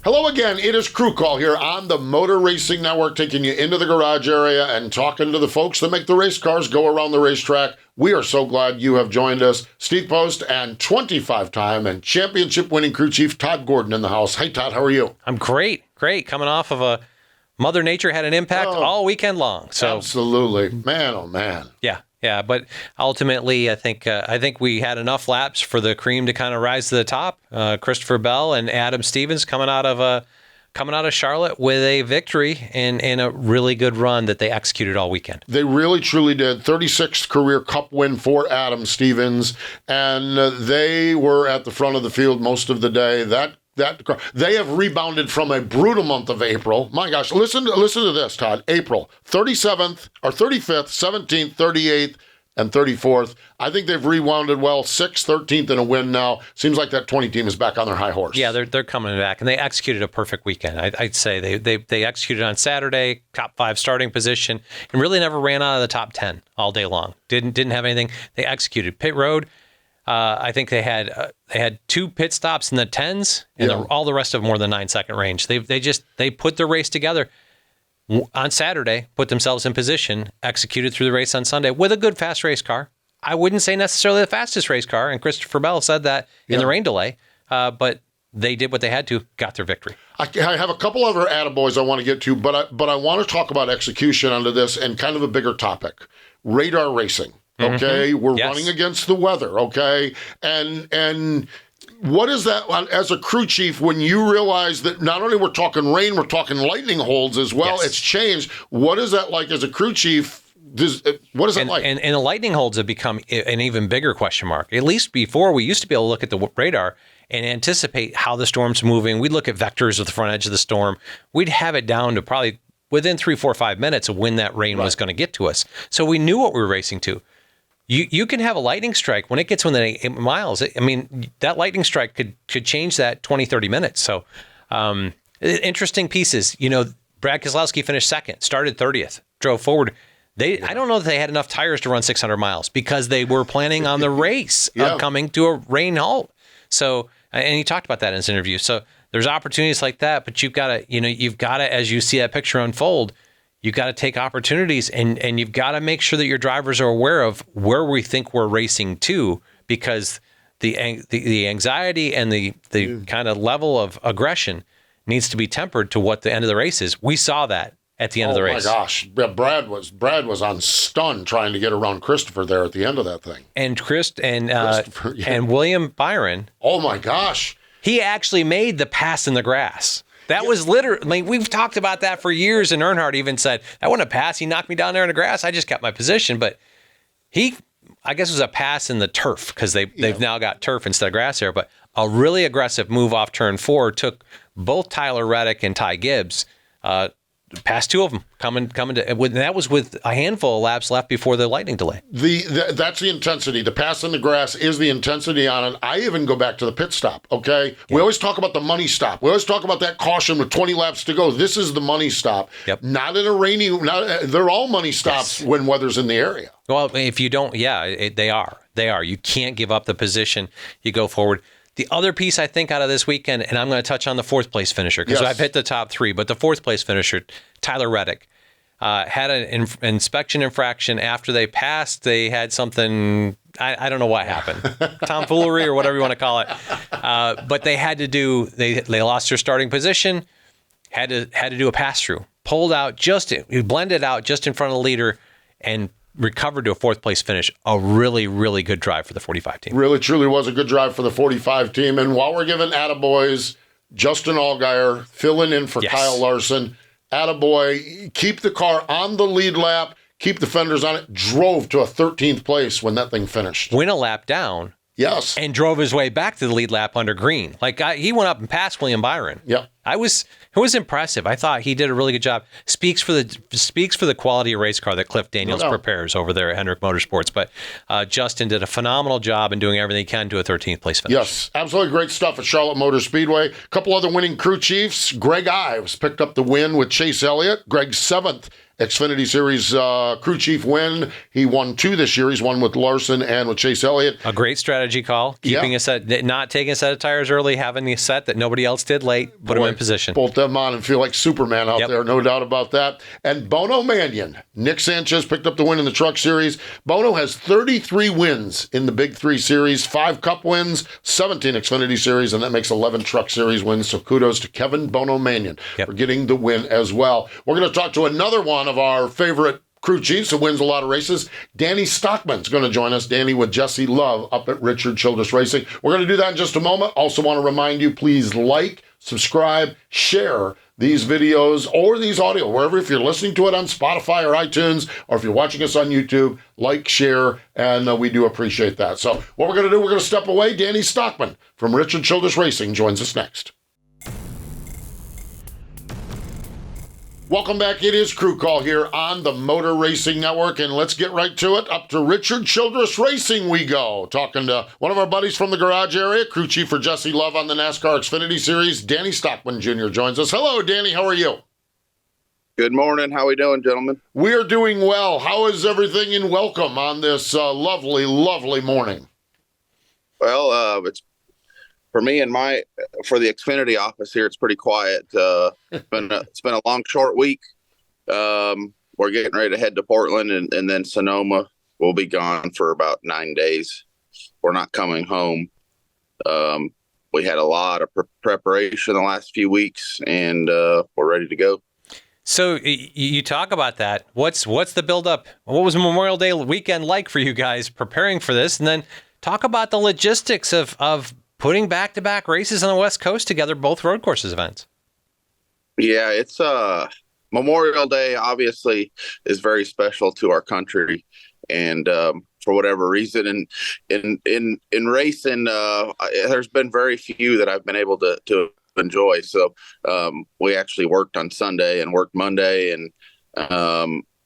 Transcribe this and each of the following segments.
Hello again. It is Crew Call here on the Motor Racing Network, taking you into the garage area and talking to the folks that make the race cars go around the racetrack. We are so glad you have joined us. Steve Post and 25-time and championship-winning crew chief Todd Gordon in the house. Hey, Todd, how are you? I'm great. Coming off of a Mother Nature had an impact all weekend long. So absolutely. Man, oh, man. Yeah, but ultimately, I think we had enough laps for the cream to kind of rise to the top. Christopher Bell and Adam Stevens coming out of Charlotte with a victory in a really good run that they executed all weekend. They really, truly did. 36th career Cup win for Adam Stevens, and they were at the front of the field most of the day. They have rebounded from a brutal month of April. My gosh, listen to this, Todd. April, 37th or 35th, 17th, 38th, and 34th. I think they've rebounded well. 6th, 13th, and a win now. Seems like that 20 team is back on their high horse. Yeah, they're coming back, and they executed a perfect weekend. I'd say they executed on Saturday, top 5 starting position, and really never ran out of the top 10 all day long. Didn't have anything. They executed pit road. I think they had 2 pit stops in the 10s, and all the rest of them more than 9-second range. They put the race together on Saturday, put themselves in position, executed through the race on Sunday with a good fast race car. I wouldn't say necessarily the fastest race car, and Christopher Bell said that in the rain delay, but they did what they had to, got their victory. I have a couple other attaboys I want to get to, but I want to talk about execution under this and kind of a bigger topic, radar racing. Okay, Mm-hmm. we're running against the weather, okay? And what is that, as a crew chief, when you realize that not only we're talking rain, we're talking lightning holds as well, It's changed. What is that like as a crew chief? What is that like? And the lightning holds have become an even bigger question mark. At least before, we used to be able to look at the radar and anticipate how the storm's moving. We'd look at vectors of the front edge of the storm. We'd have it down to probably within 3, 4, 5 minutes of when that rain was going to get to us. So we knew what we were racing to. You can have a lightning strike when it gets within 8 miles. I mean, that lightning strike could change that 20, 30 minutes. So interesting pieces. You know, Brad Keselowski finished second, started 30th, drove forward. I don't know that they had enough tires to run 600 miles because they were planning on the race of coming to a rain halt. So, and he talked about that in his interview. So there's opportunities like that, but you've got to, as you see that picture unfold, you've got to take opportunities and you've got to make sure that your drivers are aware of where we think we're racing to, because the anxiety and the kind of level of aggression needs to be tempered to what the end of the race is. We saw that at the end of the race. Oh my gosh, Brad was on stun trying to get around Christopher there at the end of that thing. And and William Byron. Oh my gosh, he actually made the pass in the grass. That was literally, I mean, we've talked about that for years, and Earnhardt even said, that wasn't a pass. He knocked me down there in the grass. I just kept my position. But I guess it was a pass in the turf, because they've now got turf instead of grass there. But a really aggressive move off turn 4 took both Tyler Reddick and Ty Gibbs past 2 of them coming to, and that was with a handful of laps left before the lightning delay. That's the intensity. The pass in the grass is the intensity on it. I even go back to the pit stop, okay? Yeah. We always talk about the money stop. We always talk about that caution with 20 laps to go. This is the money stop. Yep. Not in a rainy, they're all money stops when weather's in the area. Well, if you don't, they are. You can't give up the position. You go forward. The other piece I think out of this weekend, and I'm going to touch on the 4th place finisher, because I've hit the top 3, but the 4th place finisher, Tyler Reddick, had an inspection infraction after they passed. They had something, I don't know what happened, tomfoolery or whatever you want to call it. But they had to do, they lost their starting position, had to do a pass through, blended out just in front of the leader, and recovered to a 4th place finish. A really, really good drive for the 45 team. Really, truly was a good drive for the 45 team. And while we're giving attaboys, Justin Allgaier filling in for Kyle Larson. Attaboy, keep the car on the lead lap, keep the fenders on it, drove to a 13th place when that thing finished. Went a lap down. Yes. And drove his way back to the lead lap under green. He went up and passed William Byron. Yep. It was impressive. I thought he did a really good job. Speaks for the quality of race car that Cliff Daniels prepares over there at Hendrick Motorsports. But Justin did a phenomenal job in doing everything he can to a 13th place finish. Yes, absolutely great stuff at Charlotte Motor Speedway. A couple other winning crew chiefs. Greg Ives picked up the win with Chase Elliott. Greg's 7th Xfinity Series crew chief win. He won 2 this year. He's won with Larson and with Chase Elliott. A great strategy call. Keeping a set, not taking a set of tires early, having the set that nobody else did late, put them in position. Bolt them on and feel like Superman out there, no doubt about that. And Bono Mannion. Nick Sanchez picked up the win in the Truck Series. Bono has 33 wins in the Big 3 Series, 5 Cup wins, 17 Xfinity Series, and that makes 11 Truck Series wins. So kudos to Kevin Bono Mannion for getting the win as well. We're going to talk to another one of our favorite crew chiefs who wins a lot of races. Danny Stockman's going to join us. Danny with Jesse Love up at Richard Childress Racing. We're going to do that in just a moment. Also want to remind you, please like, subscribe, share these videos or these audio, wherever, if you're listening to it on Spotify or iTunes, or if you're watching us on YouTube, like, share, and we do appreciate that. So what we're going to do, we're going to step away. Danny Stockman from Richard Childress Racing joins us next. Welcome back. It is Crew Call here on the Motor Racing Network, and let's get right to it. Up to Richard Childress Racing we go. Talking to one of our buddies from the garage area, crew chief for Jesse Love on the NASCAR Xfinity Series, Danny Stockman Jr. joins us. Hello, Danny. How are you? Good morning. How we doing, gentlemen? We are doing well. How is everything in Welcome on this lovely, lovely morning? Well, it's for me and for the Xfinity office here. It's pretty quiet. It's been a long, short week. We're getting ready to head to Portland and then Sonoma. We'll be gone for about 9 days. We're not coming home. We had a lot of preparation the last few weeks, and we're ready to go. So you talk about that. What's the buildup? What was Memorial Day weekend like for you guys preparing for this? And then talk about the logistics of putting back-to-back races on the West Coast together, both road courses events. Yeah, it's Memorial Day obviously is very special to our country, and for whatever reason, in racing, there's been very few that I've been able to enjoy. So we actually worked on Sunday and worked Monday, and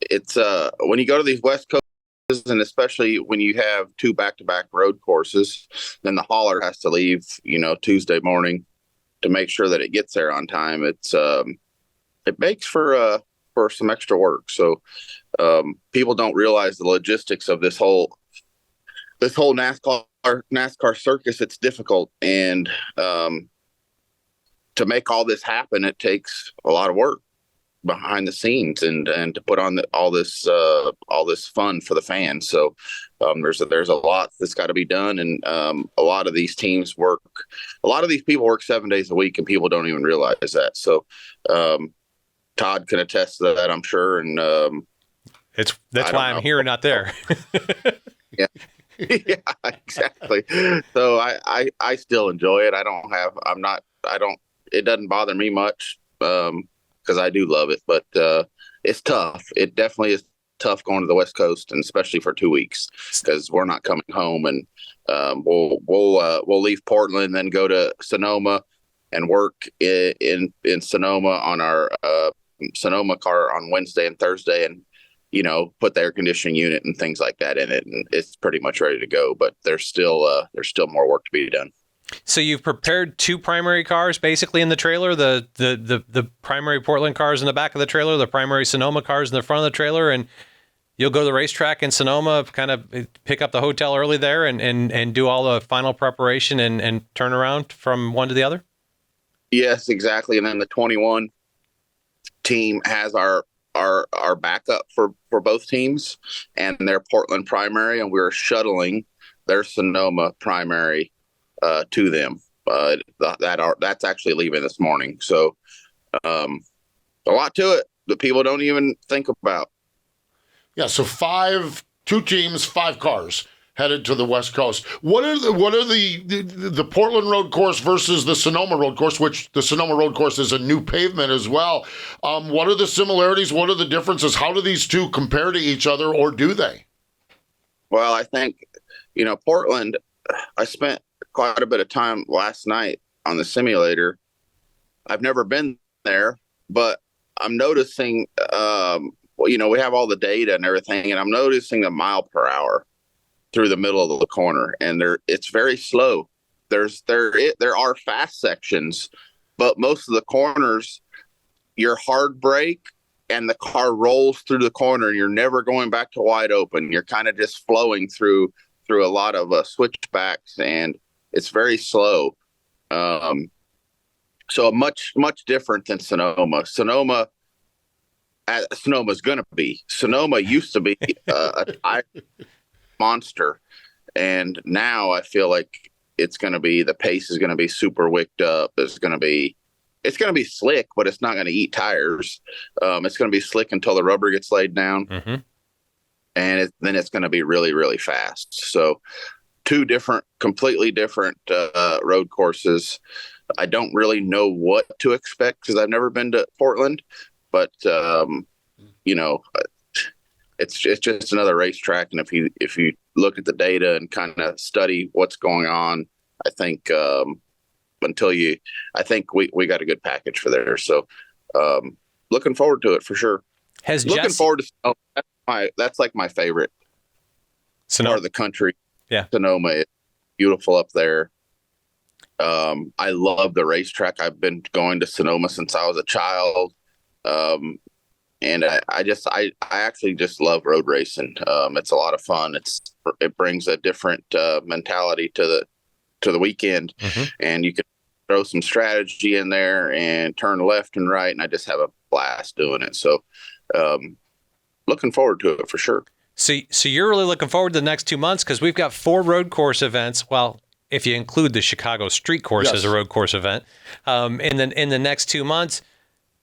it's when you go to these West Coast, and especially when you have 2 back-to-back road courses, then the hauler has to leave, Tuesday morning to make sure that it gets there on time. It's it makes for some extra work. So people don't realize the logistics of this whole NASCAR circus. It's difficult, and to make all this happen, it takes a lot of work behind the scenes and to put on all this fun for the fans. So there's a lot that's got to be done, and a lot of these teams work. A lot of these people work 7 days a week, and people don't even realize that. So Todd can attest to that, I'm sure. And that's why I'm here and not there. Yeah. Yeah, exactly. So I still enjoy it. It doesn't bother me much. Because I do love it, but it's tough. It definitely is tough going to the West Coast, and especially for 2 weeks, because we're not coming home, and we'll leave Portland, then go to Sonoma and work in Sonoma on our Sonoma car on Wednesday and Thursday, and put the air conditioning unit and things like that in it, and it's pretty much ready to go. But there's still more work to be done. So you've prepared 2 primary cars basically in the trailer, the primary Portland cars in the back of the trailer, the primary Sonoma cars in the front of the trailer, and you'll go to the racetrack in Sonoma, kind of pick up the hotel early there and do all the final preparation and turn around from one to the other? Yes, exactly. And then the 21 team has our backup for both teams and their Portland primary, and we're shuttling their Sonoma primary to them. That's actually leaving this morning. So a lot to it that people don't even think about. Yeah, so 2 teams, 5 cars headed to the West Coast. What are the Portland road course versus the Sonoma road course, which the Sonoma road course is a new pavement as well. What are the similarities? What are the differences? How do these 2 compare to each other, or do they? Well, I think, Portland, I spent quite a bit of time last night on the simulator. I've never been there, but I'm noticing, we have all the data and everything, and I'm noticing the mile per hour through the middle of the corner, and it's very slow. There are fast sections, but most of the corners, your hard brake and the car rolls through the corner, and you're never going back to wide open. You're kind of just flowing through a lot of switchbacks, and it's very slow. So much different than Sonoma. Sonoma used to be a tire monster, and now I feel like the pace is going to be super wicked up. It's going to be slick, but it's not going to eat tires. It's going to be slick until the rubber gets laid down, and then it's going to be really, really fast. So two completely different road courses. I don't really know what to expect because I've never been to Portland, but it's just another racetrack. And if you look at the data and kind of study what's going on, I think I think we got a good package for there. So looking forward to it for sure. Looking forward to that's like my favorite part of the country. Yeah, Sonoma is beautiful up there. I love the racetrack. I've been going to Sonoma since I was a child. And I actually just love road racing. It's a lot of fun. It brings a different mentality to the weekend, and you can throw some strategy in there and turn left and right. And I just have a blast doing it. So, looking forward to it for sure. So you're really looking forward to the next 2 months because we've got 4 road course events. Well, if you include the Chicago Street Course as a road course event, in the next 2 months.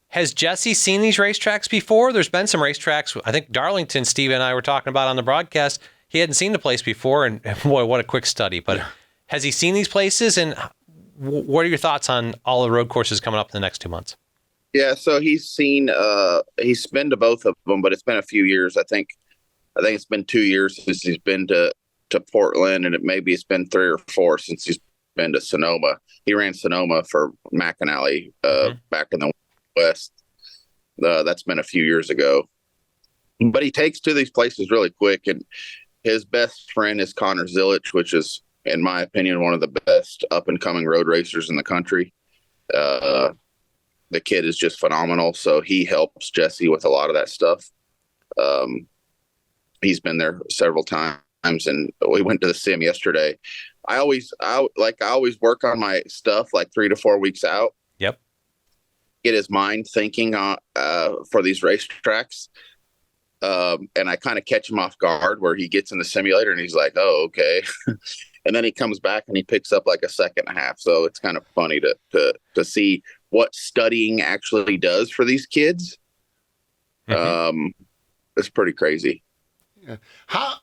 Has Jesse seen these racetracks before? There's been some racetracks. I think Darlington, Steve and I were talking about on the broadcast. He hadn't seen the place before, and boy, what a quick study. But has he seen these places? And what are your thoughts on all the road courses coming up in the next 2 months? Yeah, so he's been to both of them, but it's been a few years. I think it's been 2 years since he's been to Portland, and it's been 3 or 4 since he's been to Sonoma. He ran Sonoma for McAnally back in the West. That's been a few years ago, but he takes to these places really quick, and his best friend is Connor Zilic, which is, in my opinion, one of the best up and coming road racers in the country. The kid is just phenomenal, so he helps Jesse with a lot of that stuff. He's been there several times, and we went to the sim yesterday. I always work on my stuff like 3 to 4 weeks out. Yep. Get his mind thinking for these racetracks. And I kind of catch him off guard where he gets in the simulator and he's like, oh, okay. And then he comes back and he picks up like a second and a half. So it's kind of funny to see what studying actually does for these kids. It's pretty crazy. How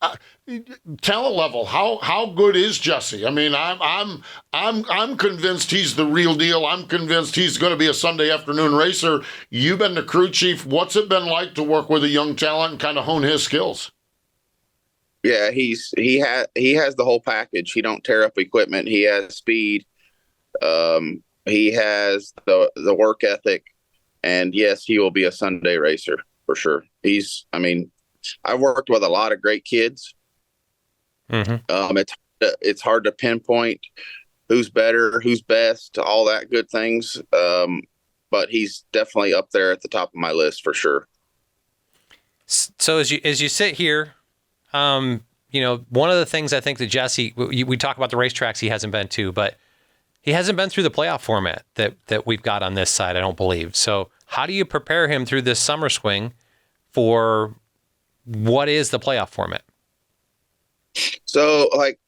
talent level? How good is Jesse? I mean, I'm convinced he's the real deal. I'm convinced he's going to be a Sunday afternoon racer. You've been the crew chief. What's it been like to work with a young talent and kind of hone his skills? Yeah, he has the whole package. He don't tear up equipment. He has speed. He has the work ethic, and yes, he will be a Sunday racer for sure. I've worked with a lot of great kids. It's hard to pinpoint who's better, who's best, all that good things. But he's definitely up there at the top of my list for sure. So as you sit here, one of the things I think that Jesse, we talk about the racetracks he hasn't been to, but he hasn't been through the playoff format that we've got on this side, I don't believe. So how do you prepare him through this summer swing for what is the playoff format? So like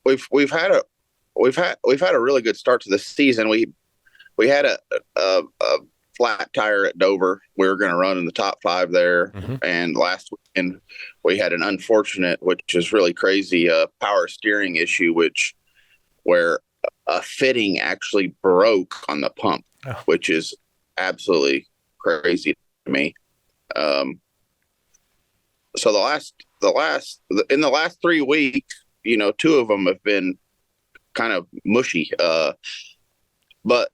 we've had a really good start to the season. We had a flat tire at Dover. We were going to run in the top 5 there. And last weekend we had an unfortunate, which is really crazy, power steering issue, where a fitting actually broke on the pump, which is absolutely crazy to me. So in the last 3 weeks, 2 of them have been kind of mushy. But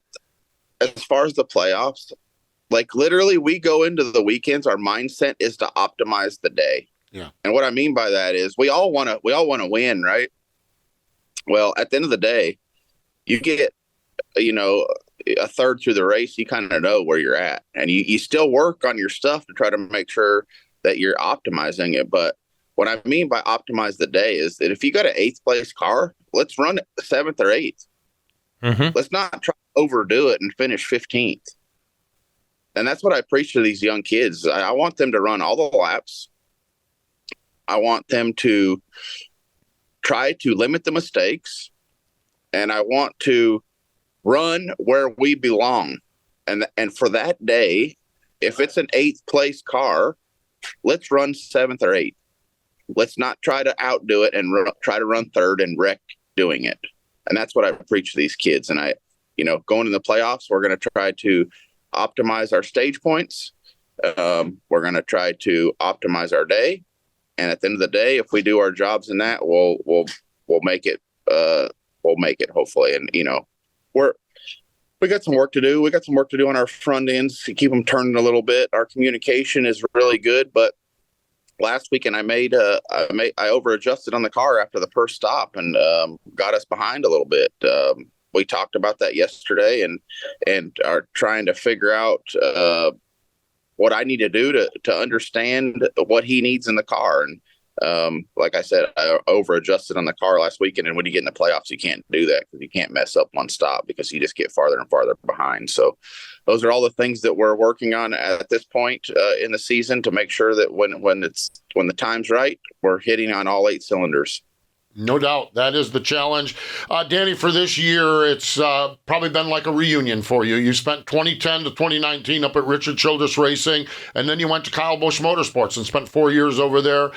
as far as the playoffs, like literally we go into the weekends, our mindset is to optimize the day. Yeah. And what I mean by that is we all want to win, right? Well, at the end of the day, you get, a third through the race, you kind of know where you're at, and you still work on your stuff to try to make sure that you're optimizing it. But what I mean by optimize the day is that if you got an 8th place car, let's run it 7th or 8th. Let's not try to overdo it and finish 15th. And that's what I preach to these young kids. I want them to run all the laps. I want them to try to limit the mistakes, and I want to run where we belong. And for that day, if it's an 8th place car, let's run 7th or 8th. Let's not try to outdo it and try to run 3rd and wreck doing it. And that's what I preach to these kids. And going in the playoffs, we're going to try to optimize our stage points. We're going to try to optimize our day. And at the end of the day, if we do our jobs in that, we'll make it. We'll make it, hopefully. And we got some work to do. We got some work to do on our front ends to keep them turning a little bit. Our communication is really good, but last weekend I over adjusted on the car after the first stop and got us behind a little bit. We talked about that yesterday and are trying to figure out what I need to do to understand what he needs in the car. And like I said, I over adjusted on the car last weekend. And when you get in the playoffs, you can't do that because you can't mess up one stop because you just get farther and farther behind. So those are all the things that we're working on at this point in the season to make sure that when the time's right, we're hitting on all 8 cylinders. No doubt. That is the challenge. Danny, for this year, it's probably been like a reunion for you. You spent 2010 to 2019 up at Richard Childress Racing, and then you went to Kyle Busch Motorsports and spent 4 years over there.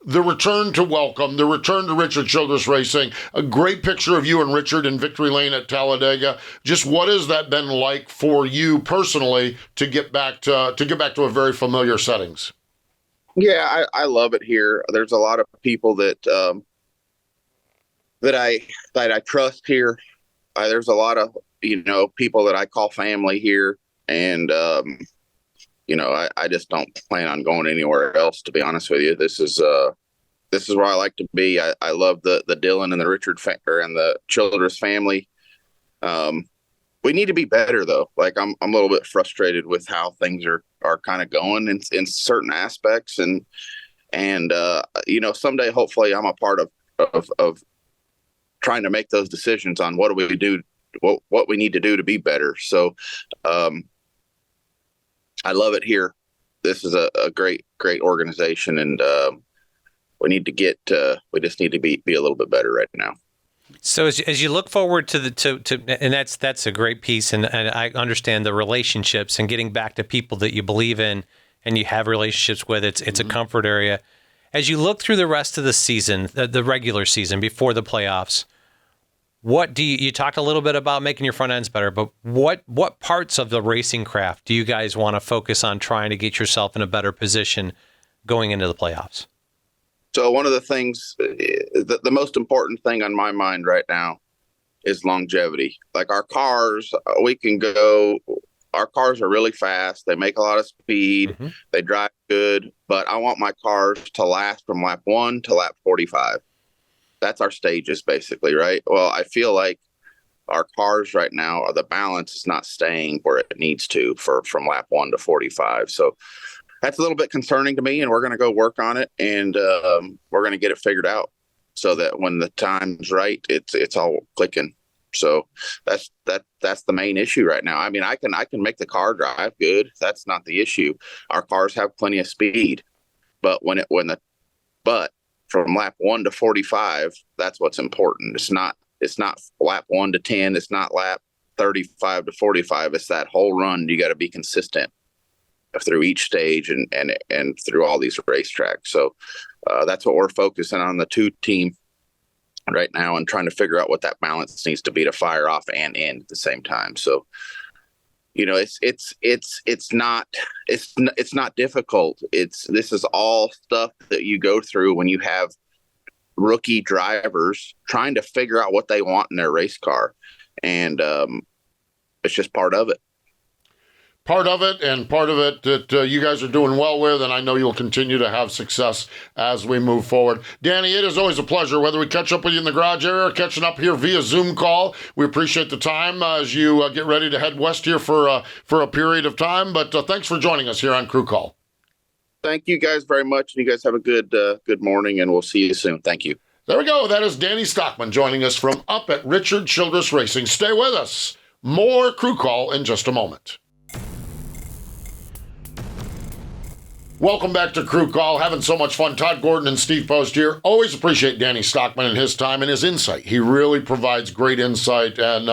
The return to Richard Childress Racing, a great picture of you and Richard in Victory Lane at Talladega. Just what has that been like for you personally to get back to a very familiar settings? Yeah, I love it here. There's a lot of people that I trust here. There's a lot of people that I call family here, and I just don't plan on going anywhere else, to be honest with you. This is where I like to be. I love the Dylan and the Richard and the Childress family. We need to be better though. Like I'm a little bit frustrated with how things are kind of going in certain aspects, and someday hopefully I'm a part of trying to make those decisions on what do we do, what we need to do to be better. So I love it here. This is a great organization, and we just need to be a little bit better right now. So as you look forward to and that's a great piece, and I understand the relationships and getting back to people that you believe in and you have relationships with. It's a comfort area. As you look through the rest of the season, the regular season before the playoffs, what do you talked a little bit about making your front ends better, but what parts of the racing craft do you guys want to focus on trying to get yourself in a better position going into the playoffs? So one of the things, the most important thing on my mind right now is longevity. Like our cars, our cars are really fast. They make a lot of speed. They drive good, but I want my cars to last from lap 1 to lap 45. That's our stages basically, right? Well, I feel like our cars right now, the balance is not staying where it needs to from lap 1 to 45. So that's a little bit concerning to me, and we're going to go work on it, and we're going to get it figured out so that when the time's right, it's all clicking. So that's the main issue right now. I mean, I can make the car drive good. That's not the issue. Our cars have plenty of speed, but from lap 1 to 45, that's what's important. It's not lap 1 to 10. It's not lap 35 to 45. It's that whole run. You got to be consistent through each stage and through all these racetracks. So that's what we're focusing on, the 2 team right now, and trying to figure out what that balance needs to be to fire off and end at the same time. So, it's not difficult. This is all stuff that you go through when you have rookie drivers trying to figure out what they want in their race car. And it's just part of it. part of it, and part of it that you guys are doing well with, and I know you'll continue to have success as we move forward. Danny, it is always a pleasure, whether we catch up with you in the garage area or catching up here via Zoom call. We appreciate the time as you get ready to head west here for a period of time, but thanks for joining us here on Crew Call. Thank you guys very much. You guys have a good morning, and we'll see you soon. Thank you. There we go. That is Danny Stockman joining us from up at Richard Childress Racing. Stay with us. More Crew Call in just a moment. Welcome back to Crew Call. Having so much fun. Todd Gordon and Steve Post here. Always appreciate Danny Stockman and his time and his insight. He really provides great insight and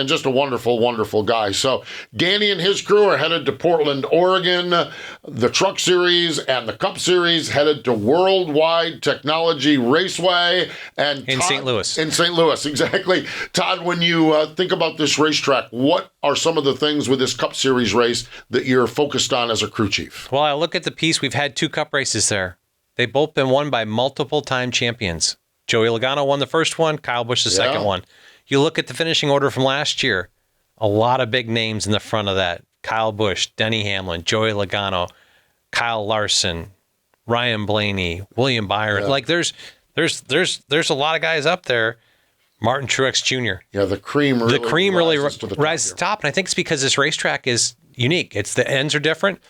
just a wonderful, wonderful guy. So Danny and his crew are headed to Portland, Oregon. The Truck Series and the Cup Series headed to Worldwide Technology Raceway. And in Todd, St. Louis. In St. Louis, exactly. Todd, when you think about this racetrack, what are some of the things with this Cup Series race that you're focused on as a crew chief? Well, I look at the piece. We've had 2 Cup races there. They've both been won by multiple-time champions. Joey Logano won the first one, Kyle Busch the second one. You look at the finishing order from last year, a lot of big names in the front of that. Kyle Busch, Denny Hamlin, Joey Logano, Kyle Larson, Ryan Blaney, William Byron. Yeah. Like there's a lot of guys up there. Martin Truex Jr. Yeah, the cream really rises to the top. And I think it's because this racetrack is unique. It's the ends are different.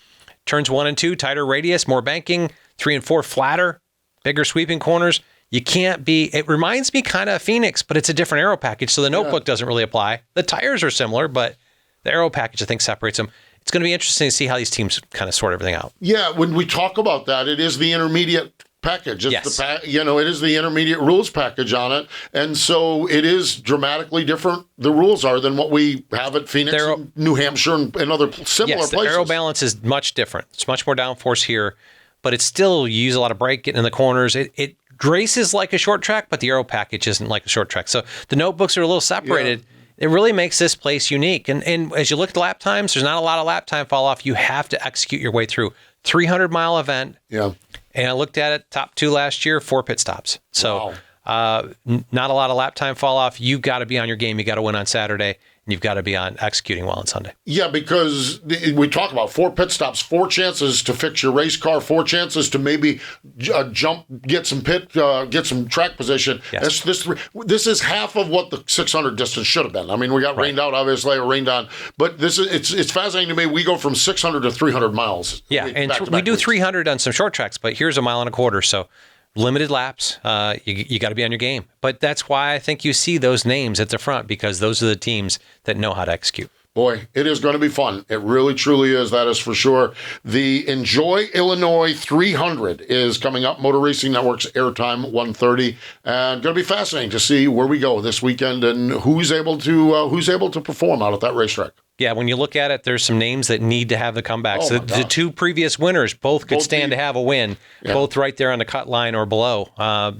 Turns 1 and 2, tighter radius, more banking. 3 and 4, flatter, bigger sweeping corners. You can't be, it reminds me kind of Phoenix, but it's a different aero package. So the notebook doesn't really apply. The tires are similar, but the aero package, I think, separates them. It's going to be interesting to see how these teams kind of sort everything out. Yeah, when we talk about that, it is the intermediate package. It's yes. It is the intermediate rules package on it. And so it is dramatically different, the rules are, than what we have at Phoenix, and New Hampshire, and other similar places. The aero balance is much different. It's much more downforce here, but it's still, you use a lot of brake getting in the corners. It races like a short track, but the aero package isn't like a short track. So the notebooks are a little separated. Yeah. It really makes this place unique. And as you look at the lap times, there's not a lot of lap time fall off. You have to execute your way through. 300-mile event. Yeah. And I looked at it, top 2 last year, 4 pit stops. So not a lot of lap time fall off. You got to be on your game. You got to win on Saturday, and you've got to be on executing well on Sunday. Yeah, because we talk about 4 pit stops, 4 chances to fix your race car, 4 chances to maybe jump, get some track position. Yes. This is half of what the 600 distance should have been. I mean, we got rained out, obviously, or rained on, but it's fascinating to me. We go from 600 to 300 miles. Yeah, and we do 300 on some short tracks, but here's 1.25 miles. So limited laps, you got to be on your game. But that's why I think you see those names at the front, because those are the teams that know how to execute. Boy, it is going to be fun. It really, truly is. That is for sure. The Enjoy Illinois 300 is coming up. Motor Racing Network's airtime 1:30, and going to be fascinating to see where we go this weekend and who's able to perform out at that racetrack. Yeah, when you look at it, there's some names that need to have the comebacks. The 2 previous winners both could stand to have a win, both right there on the cut line or below.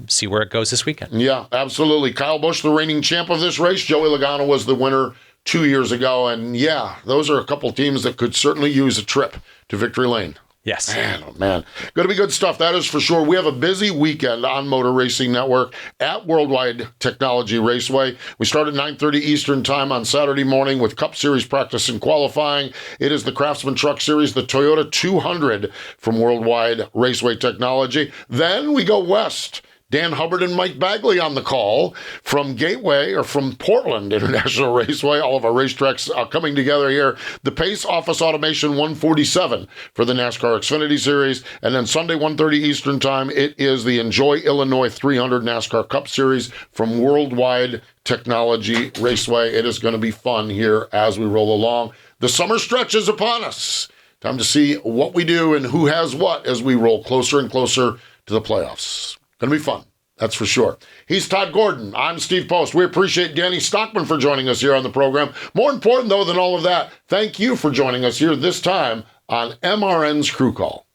See where it goes this weekend. Yeah, absolutely. Kyle Busch, the reigning champ of this race. Joey Logano was the winner 2 years ago. And yeah, those are a couple teams that could certainly use a trip to victory lane. Yes. Man, oh man. Going to be good stuff, that is for sure. We have a busy weekend on Motor Racing Network at Worldwide Technology Raceway. We start at 9:30 Eastern Time on Saturday morning with Cup Series practice and qualifying. It is the Craftsman Truck Series, the Toyota 200 from Worldwide Raceway Technology. Then we go west. Dan Hubbard and Mike Bagley on the call from Gateway, or from Portland International Raceway. All of our racetracks are coming together here. The Pace Office Automation 147 for the NASCAR Xfinity Series. And then Sunday, 1:30 Eastern Time, it is the Enjoy Illinois 300 NASCAR Cup Series from Worldwide Technology Raceway. It is going to be fun here as we roll along. The summer stretch is upon us. Time to see what we do and who has what as we roll closer and closer to the playoffs. Going to be fun, that's for sure. He's Todd Gordon. I'm Steve Post. We appreciate Danny Stockman for joining us here on the program. More important, though, than all of that, thank you for joining us here this time on MRN's Crew Call.